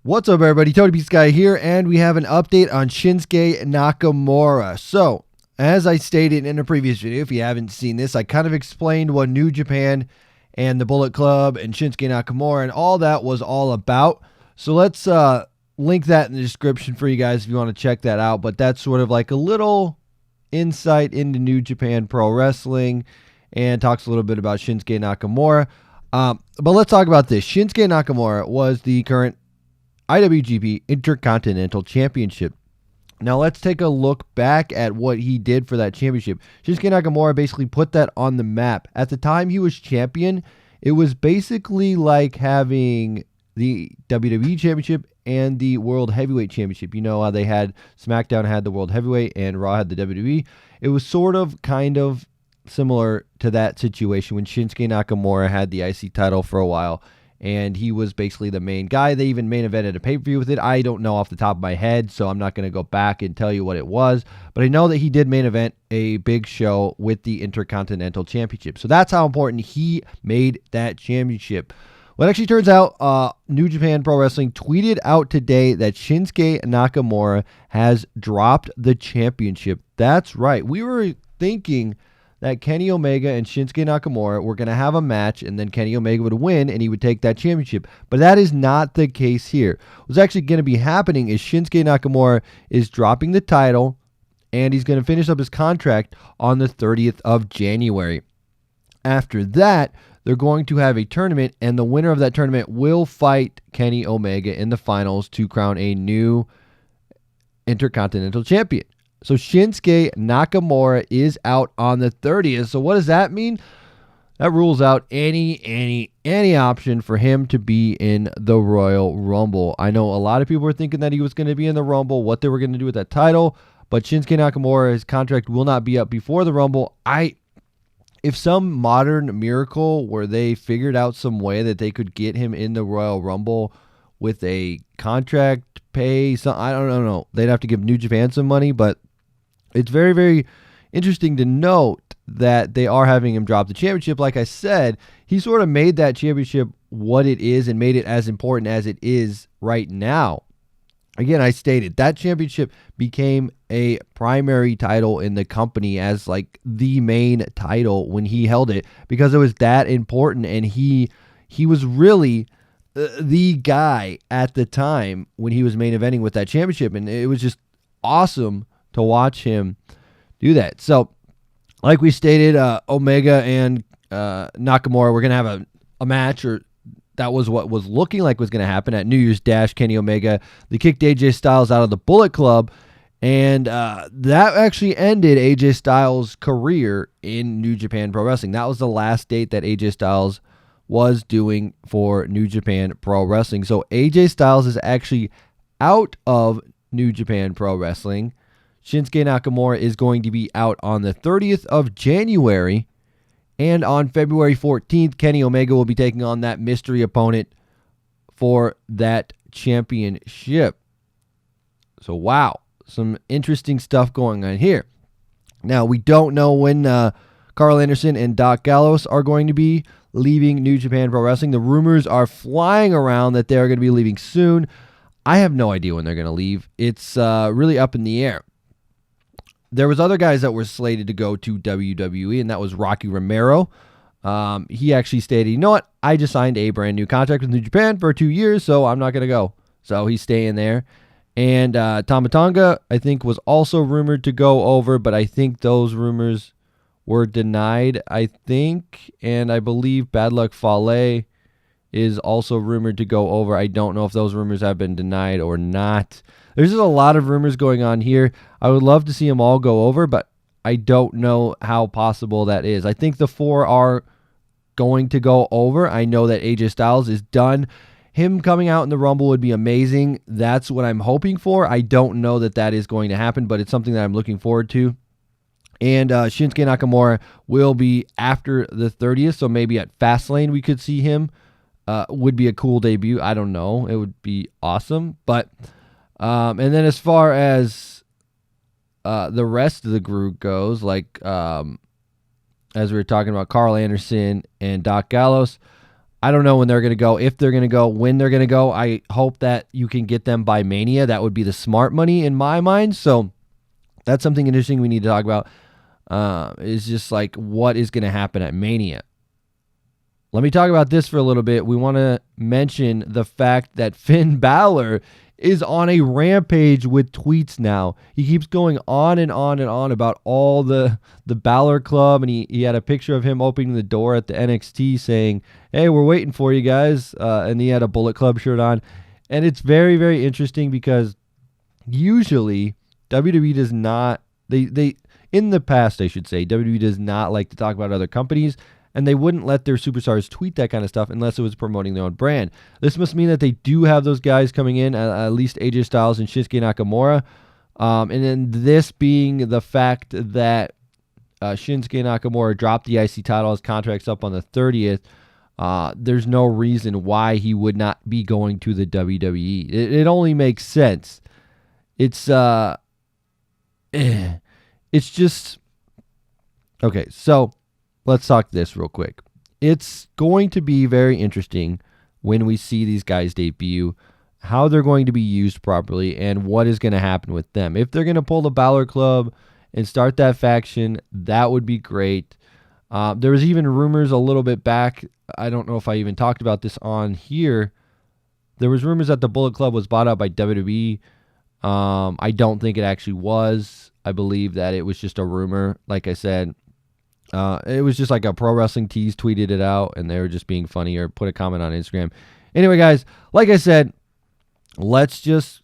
What's up, everybody? Tony Beast Guy here, and we have an update on Shinsuke Nakamura. So, as I stated in a previous video, if you haven't seen this, I kind of explained what New Japan and the Bullet Club and Shinsuke Nakamura and all that was all about. So let's link that in the description for you guys if you want to check that out. But that's sort of like a little insight into New Japan Pro Wrestling and talks a little bit about Shinsuke Nakamura. But let's talk about this. Shinsuke Nakamura was the current IWGP Intercontinental Championship. Now let's take a look back at what he did for that championship. Shinsuke Nakamura basically put that on the map. At the time he was champion, it was basically like having the WWE Championship and the World Heavyweight Championship. You know how they had SmackDown had the World Heavyweight and Raw had the WWE. It was sort of kind of similar to that situation when Shinsuke Nakamura had the IC title for a while. And he was basically the main guy. They even main evented a pay-per-view with it. I don't know off the top of my head, so I'm not going to go back and tell you what it was. But I know that he did main event a big show with the Intercontinental Championship. So that's how important he made that championship. Well, it actually turns out New Japan Pro Wrestling tweeted out today that Shinsuke Nakamura has dropped the championship. That's right. We were thinking that Kenny Omega and Shinsuke Nakamura were going to have a match, and then Kenny Omega would win, and he would take that championship. But that is not the case here. What's actually going to be happening is Shinsuke Nakamura is dropping the title, and he's going to finish up his contract on the 30th of January. After that, they're going to have a tournament, and the winner of that tournament will fight Kenny Omega in the finals to crown a new Intercontinental Champion. So Shinsuke Nakamura is out on the 30th. So what does that mean? That rules out any option for him to be in the Royal Rumble. I know a lot of people were thinking that he was going to be in the Rumble, what they were going to do with that title, but Shinsuke Nakamura, his contract will not be up before the Rumble. If some modern miracle where they figured out some way that they could get him in the Royal Rumble with a contract pay, I don't know. They'd have to give New Japan some money, but it's very, very interesting to note that they are having him drop the championship. Like I said, he sort of made that championship what it is and made it as important as it is right now. Again, I stated that championship became a primary title in the company as like the main title when he held it because it was that important, and he was really the guy at the time when he was main eventing with that championship, and it was just awesome to watch him do that. So, like we stated, Omega and Nakamura were going to have a match, or that was what was looking like was going to happen at New Year's Dash. Kenny Omega, they kicked AJ Styles out of the Bullet Club, and that actually ended AJ Styles' career in New Japan Pro Wrestling. That was the last date that AJ Styles was doing for New Japan Pro Wrestling. So AJ Styles is actually out of New Japan Pro Wrestling. Shinsuke Nakamura is going to be out on the 30th of January. And on February 14th, Kenny Omega will be taking on that mystery opponent for that championship. So, wow. Some interesting stuff going on here. Now, we don't know when Carl Anderson and Doc Gallows are going to be leaving New Japan Pro Wrestling. The rumors are flying around that they're going to be leaving soon. I have no idea when they're going to leave. It's really up in the air. There was other guys that were slated to go to WWE, and that was Rocky Romero. He actually stated, you know what? I just signed a brand new contract with New Japan for 2 years, so I'm not going to go. So he's staying there. And Tama Tonga, I think, was also rumored to go over, but I think those rumors were denied, I think. And I believe Bad Luck Fale is also rumored to go over. I don't know if those rumors have been denied or not. There's just a lot of rumors going on here. I would love to see them all go over, but I don't know how possible that is. I think the 4 are going to go over. I know that AJ Styles is done. Him coming out in the Rumble would be amazing. That's what I'm hoping for. I don't know that that is going to happen, but it's something that I'm looking forward to. And Shinsuke Nakamura will be after the 30th, so maybe at Fastlane we could see him. Would be a cool debut. I don't know. It would be awesome. But and then as far as the rest of the group goes, like as we were talking about Carl Anderson and Doc Gallows, I don't know when they're going to go, if they're going to go, when they're going to go. I hope that you can get them by Mania. That would be the smart money in my mind. So that's something interesting we need to talk about. Is just like what is going to happen at Mania. Let me talk about this for a little bit. We want to mention the fact that Finn Balor is on a rampage with tweets now. He keeps going on and on and on about all the Balor Club, and he had a picture of him opening the door at the NXT saying, "Hey, we're waiting for you guys," and he had a Bullet Club shirt on. And it's very, very interesting because usually WWE does not, they in the past, I should say, WWE does not like to talk about other companies, and they wouldn't let their superstars tweet that kind of stuff unless it was promoting their own brand. This must mean that they do have those guys coming in, at least AJ Styles and Shinsuke Nakamura. And then this being the fact that Shinsuke Nakamura dropped the IC title, his contract's up on the 30th, there's no reason why he would not be going to the WWE. It only makes sense. It's just... Okay, so let's talk this real quick. It's going to be very interesting when we see these guys debut, how they're going to be used properly, and what is going to happen with them. If they're going to pull the Balor Club and start that faction, that would be great. There was even rumors a little bit back. I don't know if I even talked about this on here. There was rumors that the Bullet Club was bought out by WWE. I don't think it actually was. I believe that it was just a rumor. Like I said, it was just like a Pro Wrestling Tees tweeted it out, and they were just being funny or put a comment on Instagram. Anyway, guys, like I said, let's just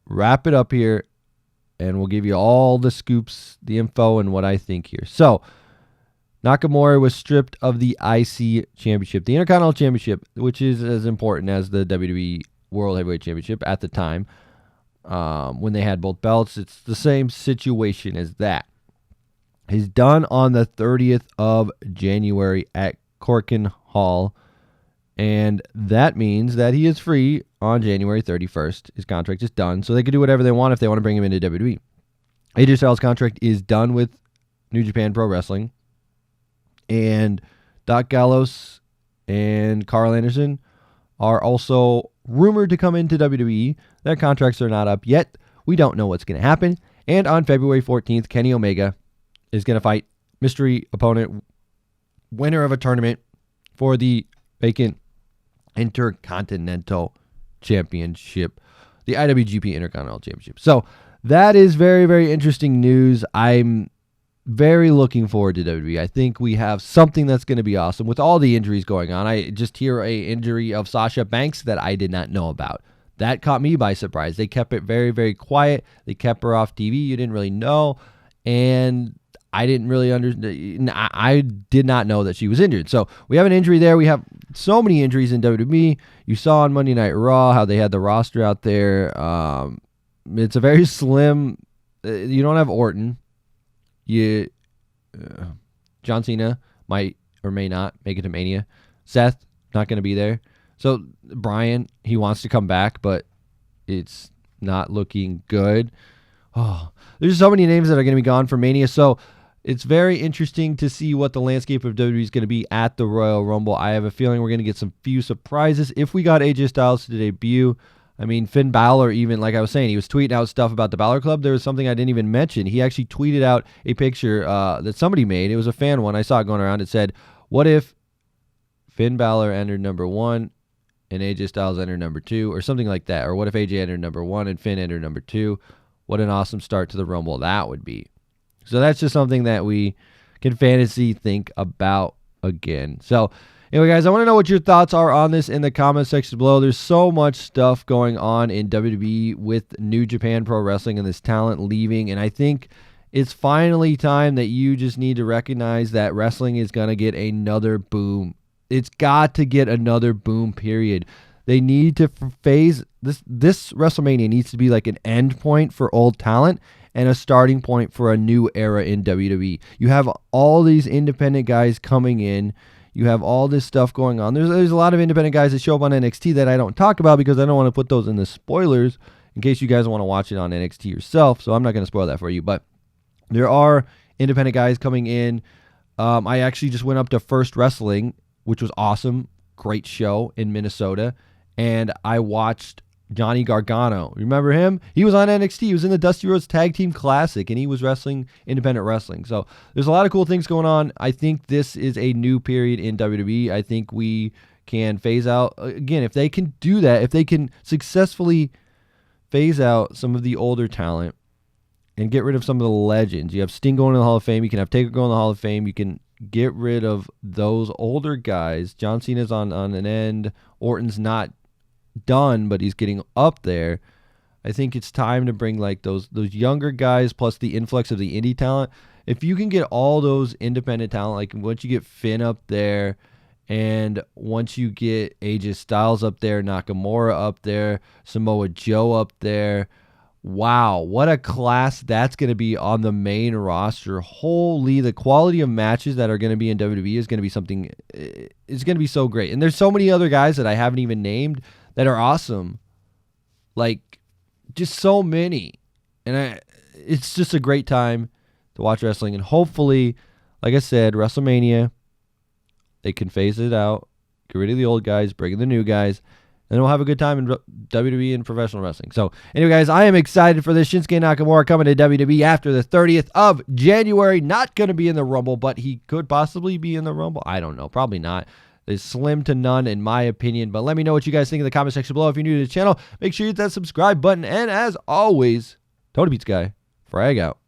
wrap it up here, and we'll give you all the scoops, the info, and what I think here. So, Nakamura was stripped of the IC Championship, the Intercontinental Championship, which is as important as the WWE World Heavyweight Championship at the time. When they had both belts, it's the same situation as that. He's done on the 30th of January at Corkin Hall, and that means that he is free on January 31st. His contract is done, so they can do whatever they want if they want to bring him into WWE. AJ Styles' contract is done with New Japan Pro Wrestling, and Doc Gallows and Carl Anderson are also rumored to come into WWE. Their contracts are not up yet. We don't know what's going to happen. And on February 14th, Kenny Omega is going to fight mystery opponent, winner of a tournament for the vacant Intercontinental Championship, the IWGP Intercontinental Championship. So that is very, very interesting news. I'm very looking forward to WWE. I think we have something that's going to be awesome with all the injuries going on. I just hear a injury of Sasha Banks that I did not know about. That caught me by surprise. They kept it very, very quiet. They kept her off TV. You didn't really know. And I didn't really understand. I did not know that she was injured. So we have an injury there. We have so many injuries in WWE. You saw on Monday Night Raw how they had the roster out there. It's a very slim. You don't have Orton. John Cena might or may not make it to Mania. Seth, not going to be there. So Brian, he wants to come back, but it's not looking good. Oh, there's so many names that are going to be gone for Mania. So it's very interesting to see what the landscape of WWE is going to be at the Royal Rumble. I have a feeling we're going to get some few surprises. If we got AJ Styles to debut, I mean, Finn Balor, even like I was saying, he was tweeting out stuff about the Balor Club. There was something I didn't even mention. He actually tweeted out a picture that somebody made. It was a fan one. I saw it going around. It said, what if Finn Balor entered number 1 and AJ Styles entered number 2, or something like that? Or what if AJ entered number 1 and Finn entered number 2? What an awesome start to the Rumble that would be. So that's just something that we can fantasy think about again. So anyway, guys, I want to know what your thoughts are on this in the comment section below. There's so much stuff going on in WWE with New Japan Pro Wrestling and this talent leaving, and I think it's finally time that you just need to recognize that wrestling is going to get another boom. It's got to get another boom, period. They need to phase this WrestleMania needs to be like an end point for old talent and a starting point for a new era in WWE. You have all these independent guys coming in. You have all this stuff going on. There's a lot of independent guys that show up on NXT that I don't talk about because I don't want to put those in the spoilers in case you guys want to watch it on NXT yourself. So I'm not going to spoil that for you. But there are independent guys coming in. I actually just went up to First Wrestling, which was awesome. great show in Minnesota, and I watched Johnny Gargano. Remember him? He was on NXT. He was in the Dusty Rhodes Tag Team Classic, and he was wrestling independent wrestling. So there's a lot of cool things going on. I think this is a new period in WWE. I think we can phase out, again, if they can do that, if they can successfully phase out some of the older talent and get rid of some of the legends. You have Sting going to the Hall of Fame. You can have Taker going to the Hall of Fame. You can get rid of those older guys. John Cena's on an end. Orton's not done, but he's getting up there. I think it's time to bring like those younger guys plus the influx of the indie talent. If you can get all those independent talent, like once you get Finn up there, and once you get AJ Styles up there, Nakamura up there, Samoa Joe up there, wow, what a class that's going to be on the main roster. Holy, the quality of matches that are going to be in WWE is going to be something, it's going to be so great. And there's so many other guys that I haven't even named that are awesome. Like, just so many. And it's just a great time to watch wrestling. And hopefully, like I said, WrestleMania, they can phase it out, get rid of the old guys, bring in the new guys, and we'll have a good time in WWE and professional wrestling. So, anyway, guys, I am excited for this. Shinsuke Nakamura coming to WWE after the 30th of January. Not going to be in the Rumble, but he could possibly be in the Rumble. I don't know. Probably not. It's slim to none in my opinion. But let me know what you guys think in the comment section below. If you're new to the channel, make sure you hit that subscribe button. And as always, Tony Beats Guy, frag out.